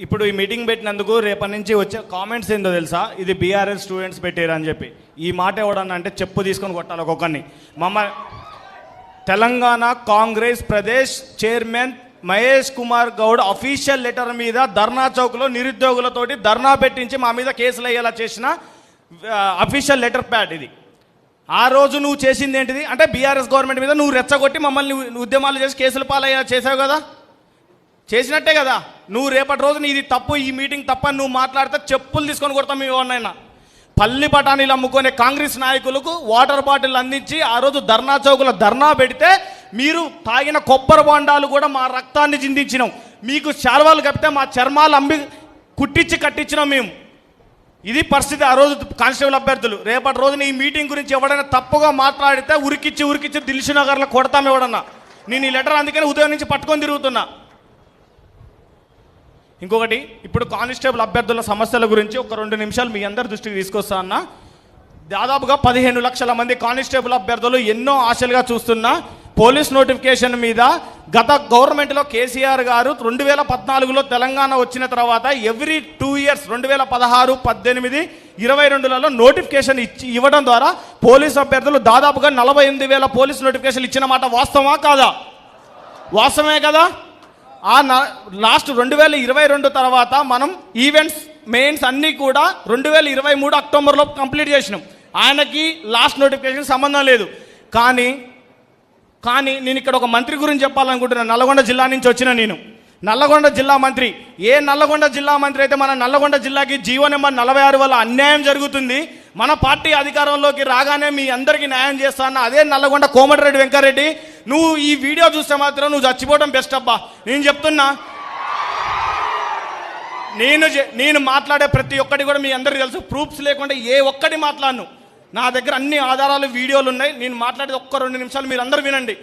ఇప్పుడు ఈ మీటింగ్ పెట్టినందుకు రేపటి నుంచి వచ్చే కామెంట్స్ ఏందో తెలుసా? ఇది బీఆర్ఎస్ స్టూడెంట్స్ పెట్టారు అని చెప్పి. ఈ మాట ఎవడన్నా అంటే చెప్పు తీసుకొని కొట్టాలి ఒక్కొక్కరిని. Telangana Congress Pradesh chairman Mahesh Kumar Goud official letter మీద ధర్నా చౌక్లో నిరుద్యోగులతోటి ధర్నా పెట్టించి మా మీద కేసులు అయ్యేలా చేసిన అఫీషియల్ లెటర్ ప్యాడ్ ఇది. ఆ రోజు నువ్వు చేసింది ఏంటిది అంటే బీఆర్ఎస్ గవర్నమెంట్ మీద నువ్వు రెచ్చగొట్టి మమ్మల్ని ఉద్యమాలు చేసి కేసులు పాలయ్యేలా చేసావు కదా, చేసినట్టే కదా. నువ్వు రేపటి రోజున ఇది తప్పు, ఈ మీటింగ్ తప్పని నువ్వు మాట్లాడితే చెప్పులు తీసుకొని కొడతాం. మీ ఎవరినైనా పల్లి బఠానీలు అమ్ముకునే కాంగ్రెస్ నాయకులకు వాటర్ బాటిల్ అందించి ఆ రోజు ధర్నా చౌకులో ధర్నా పెడితే మీరు తాగిన కొబ్బరి బొండాలు కూడా మా రక్తాన్ని చిందించినాం. మీకు శాల్వాలు కప్పితే మా చర్మాలు అమ్మి కుట్టించి కట్టించినాం మేము. ఇది పరిస్థితి ఆ రోజు కానిస్టేబుల్ అభ్యర్థులు. రేపటి రోజున ఈ మీటింగ్ గురించి ఎవడైనా తప్పుగా మాట్లాడితే ఉరికిచ్చి దిల్సునగర్లో కొడతాం ఎవడన్నా. నేను ఈ లెటర్ అందుకని ఉదయం నుంచి పట్టుకొని తిరుగుతున్నా. ఇంకొకటి, ఇప్పుడు కానిస్టేబుల్ అభ్యర్థుల సమస్యల గురించి ఒక 2 నిమిషాలు మీ అందరి దృష్టికి తీసుకొస్తా అన్న. దాదాపుగా 15 లక్షల మంది కానిస్టేబుల్ అభ్యర్థులు ఎన్నో ఆశలుగా చూస్తున్న పోలీస్ నోటిఫికేషన్ మీద గత గవర్నమెంట్లో కేసీఆర్ గారు 2014లో తెలంగాణ వచ్చిన తర్వాత ఎవ్రీ 2 ఇయర్స్ 2016, 18, 22లలో నోటిఫికేషన్ ఇవ్వడం ద్వారా పోలీస్ అభ్యర్థులు దాదాపుగా 48,000 పోలీస్ నోటిఫికేషన్లు ఇచ్చిన మాట వాస్తవమా కాదా? వాస్తవమే కదా. ఆ లాస్ట్ 2022 తర్వాత మనం ఈవెంట్స్ మెయిన్స్ అన్నీ కూడా 2023 అక్టోబర్లో కంప్లీట్ చేసినాం. ఆయనకి లాస్ట్ నోటిఫికేషన్ సంబంధం లేదు. కానీ నేను ఇక్కడ ఒక మంత్రి గురించి చెప్పాలనుకుంటున్నాను. నల్లగొండ జిల్లా నుంచి వచ్చిన నేను నల్లగొండ జిల్లా మంత్రి. ఏ నల్లగొండ జిల్లా మంత్రి అయితే మన నల్లగొండ జిల్లాకి జీవో నెంబర్ 46 వల్ల అన్యాయం జరుగుతుంది, మన పార్టీ అధికారంలోకి రాగానే మీ అందరికీ న్యాయం చేస్తాను అదే నల్లగొండ కోమటిరెడ్డి వెంకరెడ్డి, నువ్వు ఈ వీడియో చూస్తే మాత్రం నువ్వు చచ్చిపోవడం బెస్ట్ అబ్బా. నేను చెప్తున్నా, నేను మాట్లాడే ప్రతి ఒక్కటి కూడా మీ అందరికీ తెలుసు. ప్రూఫ్స్ లేకుండా ఏ ఒక్కటి మాట్లాడను. నా దగ్గర అన్ని ఆధారాలు వీడియోలు ఉన్నాయి. నేను మాట్లాడేది ఒక్క 2 నిమిషాలు మీరు అందరూ వినండి.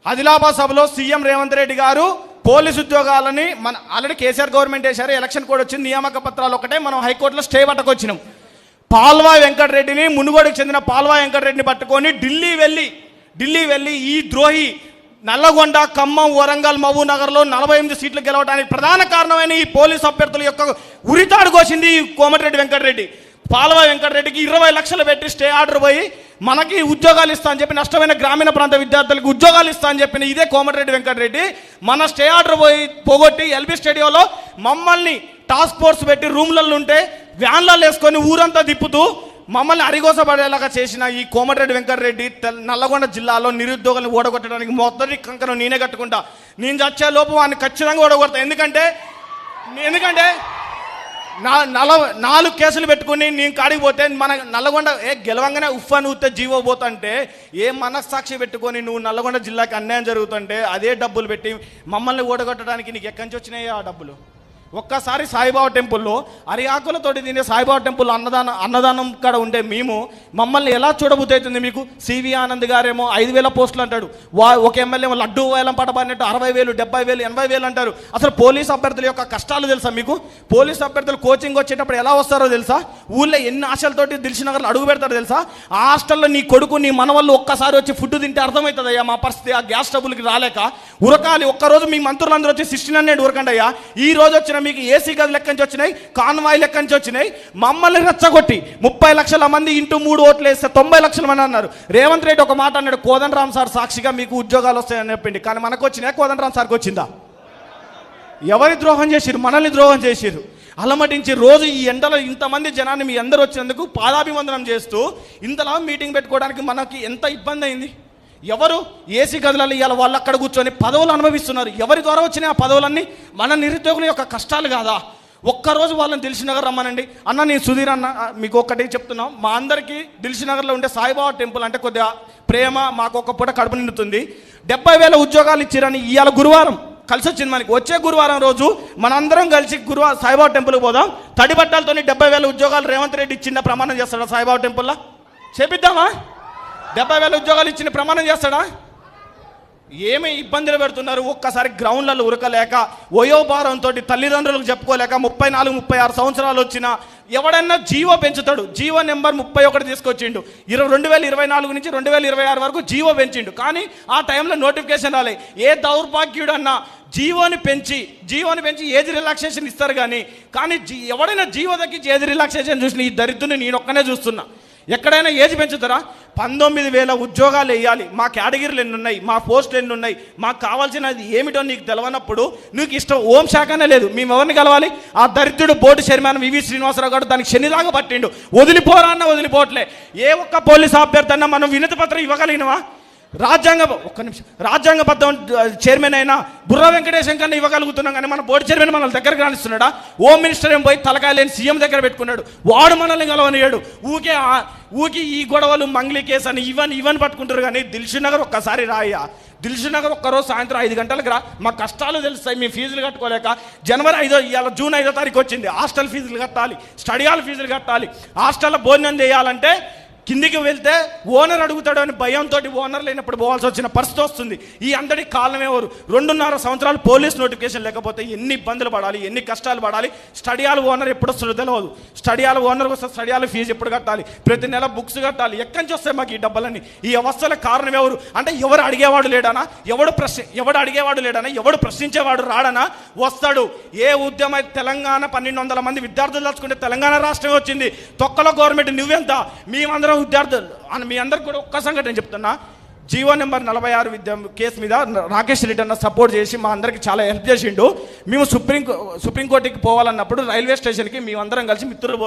ఆదిలాబాద్ సభలో సీఎం రేవంత్ రెడ్డి గారు పోలీసు ఉద్యోగాలని మన ఆల్రెడీ కేసీఆర్ గవర్నమెంట్ వేశారు, ఎలక్షన్ కోడ్ వచ్చింది, నియామక పత్రాలు ఒకటే మనం హైకోర్టులో స్టే పట్టుకొచ్చినాం. పాల్వాయి వెంకటరెడ్డిని, మునుగోడుకు చెందిన పాల్వాయి వెంకటరెడ్డిని పట్టుకొని ఢిల్లీ వెళ్ళి ఈ ద్రోహి నల్లగొండ, ఖమ్మం, వరంగల్, మహబూబ్ నగర్లో 48 సీట్లు గెలవడానికి ప్రధాన కారణమైన ఈ పోలీసు అభ్యర్థుల యొక్క ఉరితాడు కోసింది ఈ కోమటిరెడ్డి వెంకటరెడ్డి. పాల్వాయి వెంకటరెడ్డికి 20 లక్షలు పెట్టి స్టే ఆర్డర్ పోయి మనకి ఉద్యోగాలు ఇస్తా అని చెప్పి నష్టమైన గ్రామీణ ప్రాంత విద్యార్థులకు ఉద్యోగాలు ఇస్తా అని చెప్పిన ఇదే కోమటిరెడ్డి వెంకటరెడ్డి మన స్టే ఆర్డర్ పోగొట్టి ఎల్బీ స్టేడియంలో మమ్మల్ని టాస్క్ ఫోర్స్ పెట్టి రూమ్లలో ఉంటే వ్యాన్లలో వేసుకొని ఊరంతా తిప్పుతూ మమ్మల్ని అరిగోసపడేలాగా చేసిన ఈ కోమటిరెడ్డి వెంకటరెడ్డి నల్లగొండ జిల్లాలో నిరుద్యోగులను ఓడగొట్టడానికి మొదటి కంకణం నేనే కట్టుకుంటా. నేను చచ్చే లోపు వాడిని ఖచ్చితంగా ఓడగొడతా. ఎందుకంటే 4 కేసులు పెట్టుకుని నేను కాడికి పోతే మన నల్లగొండ గెలవంగానే ఉఫ్ఫని ఊతే జీవో పోతుంటే ఏ మనస్సాక్షి పెట్టుకొని నువ్వు నల్లగొండ జిల్లాకి అన్యాయం జరుగుతుంటే అదే డబ్బులు పెట్టి మమ్మల్ని ఓడగొట్టడానికి నీకు ఎక్కడి నుంచి వచ్చినాయి ఆ డబ్బులు? ఒక్కసారి సాయిబాబా టెంపుల్లో అరియాకులతోటి తినే సాయిబాబా టెంపుల్ అన్నదానం కాడ ఉండే మేము మమ్మల్ని ఎలా చూడబుద్దవుతుంది మీకు? సివి ఆనంద్ గారేమో 5,000 పోస్టులు అంటాడు, ఒక ఎమ్మెల్యే ఏమో లడ్డూ వేలం పడబడినట్టు 60,000, 70,000, 80,000 అంటారు. అసలు పోలీస్ అభ్యర్థుల యొక్క కష్టాలు తెలుసా మీకు? పోలీస్ అభ్యర్థులు కోచింగ్ వచ్చేటప్పుడు ఎలా వస్తారో తెలుసా? ఊళ్ళో ఎన్ని ఆశలతోటి దిల్సునగర్లో అడుగు పెడతారో తెలుసా? ఆ హాస్టల్లో నీ కొడుకు, నీ మనవళ్ళు ఒక్కసారి వచ్చి ఫుడ్ తింటే అర్థమవుతుంది అయ్యా మా పరిస్థితి. ఆ గ్యాస్ ట్రబుల్కి రాలేక ఉరకాలి. ఒక్కరోజు మీ మంత్రులందరూ వచ్చి 1600 ఉరకండి అయ్యా. ఈ రోజు వచ్చిన మీకు ఏసీ గది లెక్క నుంచి వచ్చినాయి, కాన్వాయ్ లెక్క నుంచి వచ్చినాయి. మమ్మల్ని రెచ్చగొట్టి 30 లక్షల మంది ఇంటూ 3 ఓట్లు వేస్తే 90 లక్షల మంది అన్నారు. రేవంత్ రెడ్డి ఒక మాట అన్నాడు, కోదండరామ్ సార్ సాక్షిగా మీకు ఉద్యోగాలు వస్తాయని చెప్పింది. కానీ మనకు వచ్చినాయి, కోదండరామ్ సార్కి వచ్చిందా? ఎవరి ద్రోహం చేసిరు? మనల్ని ద్రోహం చేసిరు. అలమటించి రోజు ఈ ఎండలో ఇంతమంది జనాన్ని మీ అందరూ వచ్చినందుకు పాదాభివందనం చేస్తూ ఇంతలా మీటింగ్ పెట్టుకోవడానికి మనకి ఎంత ఇబ్బంది అయింది. ఎవరు ఏసీ గదులలో ఇవాళ వాళ్ళు అక్కడ కూర్చొని పదవులు అనుభవిస్తున్నారు. ఎవరి ద్వారా వచ్చినాయి ఆ పదవులన్నీ? మన నిరుద్యోగుల యొక్క కష్టాలు కాదా? ఒక్కరోజు వాళ్ళని దిల్సునగర్ రమ్మనండి. అన్న నేను సుధీర్ అన్న మీకు ఒక్కటి చెప్తున్నాం, మా అందరికీ దిల్సునగర్లో ఉండే సాయిబాబా టెంపుల్ అంటే కొద్దిగా ప్రేమ, మాకు ఒక పూట కడుపు నిండుతుంది. 70,000 ఉద్యోగాలు ఇచ్చారని ఇవాళ గురువారం కలిసి వచ్చింది మనకి. వచ్చే గురువారం రోజు మనందరం కలిసి సాయిబాబా టెంపుల్కి పోదాం. తడి బట్టాలతో 70,000 ఉద్యోగాలు రేవంత్ రెడ్డి ఇచ్చిన ప్రమాణం చేస్తాడా సాయిబాబా టెంపుల్లో? చేపిద్దామా? 70,000 ఉద్యోగాలు ఇచ్చిన ప్రమాణం చేస్తాడా? ఏమి ఇబ్బందులు పెడుతున్నారు. ఒక్కసారి గ్రౌండ్లలో ఉరకలేక వయోభారంతో తల్లిదండ్రులకు చెప్పుకోలేక 34-36 సంవత్సరాలు వచ్చిన ఎవడన్నా జీవో పెంచుతాడు. జీవో నెంబర్ 31 తీసుకొచ్చిండు. 2024 నుంచి 2026 వరకు జీవో పెంచిండు. కానీ ఆ టైంలో నోటిఫికేషన్ రాలే. ఏ దౌర్భాగ్యుడు అన్నా జీవోని పెంచి ఏజ్ రిలాక్సేషన్ ఇస్తారు. కానీ ఎవడైనా జీవో తగ్గించి ఏజ్ రిలాక్సేషన్ చూసిన ఈ దరిద్రుని నేను ఒక్కనే చూస్తున్నా. ఎక్కడైనా ఏజ్ పెంచుతారా? 19,000 ఉద్యోగాలు వేయాలి. మా కేటగిరీలు ఎన్ని ఉన్నాయి, మా పోస్టులు ఎన్ని ఉన్నాయి, మాకు కావాల్సినది ఏమిటో నీకు తెలవనప్పుడు నీకు ఇష్టం హోం శాఖనే లేదు. మేము ఎవరిని కలవాలి? ఆ దరిద్రుడు బోర్డు చైర్మన్ వివి శ్రీనివాసరావు గారు దానికి శనిలాగా పట్టిండు. వదిలిపోరా అన్న వదిలిపోవట్లే. ఏ ఒక్క పోలీస్ అభ్యర్థి అన్నా మనం వినతి పత్రం ఇవ్వగలిగినవా? రాజ్యాంగబద్ధం చైర్మన్ అయినా బుర్రా వెంకటేశం కన్నా ఇవ్వగలుగుతున్నాం. కానీ మన బోర్డు చైర్మన్ మనల్ని దగ్గరకు రానిస్తున్నాడా? హోమ్ మినిస్టర్ ఏం పోయి తలకాయ లేని సీఎం దగ్గర పెట్టుకున్నాడు. వాడు మనల్ని కలవనియాడు. ఊకి ఈ గొడవలు మంగ్లీ కేసు అని ఇవన్నీ పట్టుకుంటారు. కానీ దిల్షుక్ నగర్ ఒక్కసారి రాయ్యా. దిల్షుక్ నగర్ ఒక్కరోజు సాయంత్రం 5 గంటలకు రా. మా కష్టాలు తెలుస్తాయి. మీ ఫీజులు కట్టుకోలేక జూన్ 5వ తారీఖు వచ్చింది. హాస్టల్ ఫీజులు కట్టాలి, స్టడీ హాల్ ఫీజులు కట్టాలి, హాస్టల్లో భోజనం చేయాలంటే కిందికి వెళ్తే ఓనర్ అడుగుతాడు అని భయంతో ఓనర్ లేనప్పుడు పోవాల్సి వచ్చిన పరిస్థితి వస్తుంది. ఈ అందరికి కారణం ఎవరు? 2.5 సంవత్సరాలు పోలీస్ నోటిఫికేషన్ లేకపోతే ఎన్ని ఇబ్బందులు పడాలి, ఎన్ని కష్టాలు పడాలి. స్టడీ హాల్ ఓనర్ ఎప్పుడు వస్తుందో తెలియదు. స్టడీ హాల్ ఓనర్కి వస్తే స్టడీ హాల్ ఫీజు ఎప్పుడు కట్టాలి, ప్రతి నెల బుక్స్ కట్టాలి. ఎక్కడి నుంచి వస్తాయి మాకు ఈ డబ్బులన్నీ? ఈ అవస్థలకు కారణం ఎవరు? అంటే ఎవరు అడిగేవాడు లేడానా? ఎవడు ప్రశ్నించేవాడు రాడనా? వస్తాడు. ఏ ఉద్యమం తెలంగాణ 1200 మంది విద్యార్థులు దాచుకుంటే తెలంగాణ రాష్ట్రమే వచ్చింది. తొక్కలో గవర్నమెంట్ నువ్వెంత? మేమందరం విద్యార్థులు అని మీ అందరికి కూడా ఒక్క సంఘటన చెప్తున్నా. జీవో నెంబర్ 46 కేసు మీద రాకేష్ రెడ్డి అన్న సపోర్ట్ చేసి మా అందరికి చాలా హెల్ప్ చేసిండు. మేము సుప్రీంకోర్టుకి పోవాలన్నప్పుడు రైల్వే స్టేషన్కి మేమందరం కలిసి మిత్రులు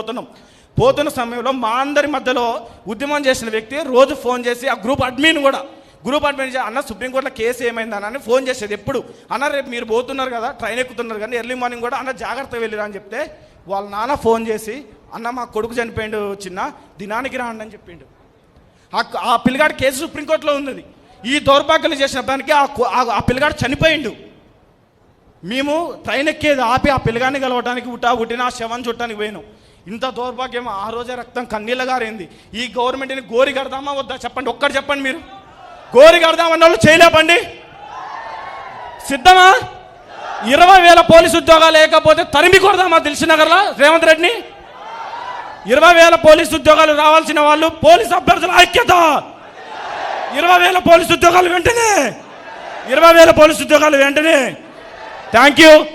పోతున్న సమయంలో మా అందరి మధ్యలో ఉద్యమం చేసిన వ్యక్తి రోజు ఫోన్ చేసి ఆ గ్రూప్ అడ్మిన్ చేసి అన్న సుప్రీంకోర్టులో కేసు ఏమైందని ఫోన్ చేసేది. ఎప్పుడు అన్న రేపు మీరు పోతున్నారు కదా, ట్రైన్ ఎక్కుతున్నారు కానీ ఎర్లీ మార్నింగ్ కూడా అన్న జాగ్రత్తగా వెళ్ళిరా అని చెప్తే వాళ్ళ నాన్న ఫోన్ చేసి అన్న మా కొడుకు చనిపోయిండు, చిన్న దినానికి రాండి అని చెప్పిండు. ఆ పిల్లగాడి కేసు సుప్రీంకోర్టులో ఉన్నది. ఈ దౌర్భాగ్యాలు చేసిన దానికి ఆ పిల్లగాడు చనిపోయిండు. మేము ట్రైన్ ఎక్కేది ఆపి ఆ పిల్లగాడిని కలవడానికి ఉట్టిన ఆ శవం చుట్టానికి పోయినాం. ఇంత దౌర్భాగ్యం. ఆ రోజే రక్తం కన్నీళ్ళగారింది. ఈ గవర్నమెంట్ని గోరి కడదామా వద్దా చెప్పండి? ఒక్కటి చెప్పండి. మీరు గోరి కడదామన్న వాళ్ళు చేయలేపండి. సిద్ధమా? 20,000 పోలీసు ఉద్యోగాలు లేకపోతే తరిమి కొడదామా దిల్షుక్ నగర్లో రేవంత్ రెడ్డిని? 20,000 పోలీసు ఉద్యోగాలు రావాల్సిన వాళ్ళు పోలీసు అభ్యర్థుల ఐక్యత. 20,000 పోలీసు ఉద్యోగాలు వెంటనే. Thank you.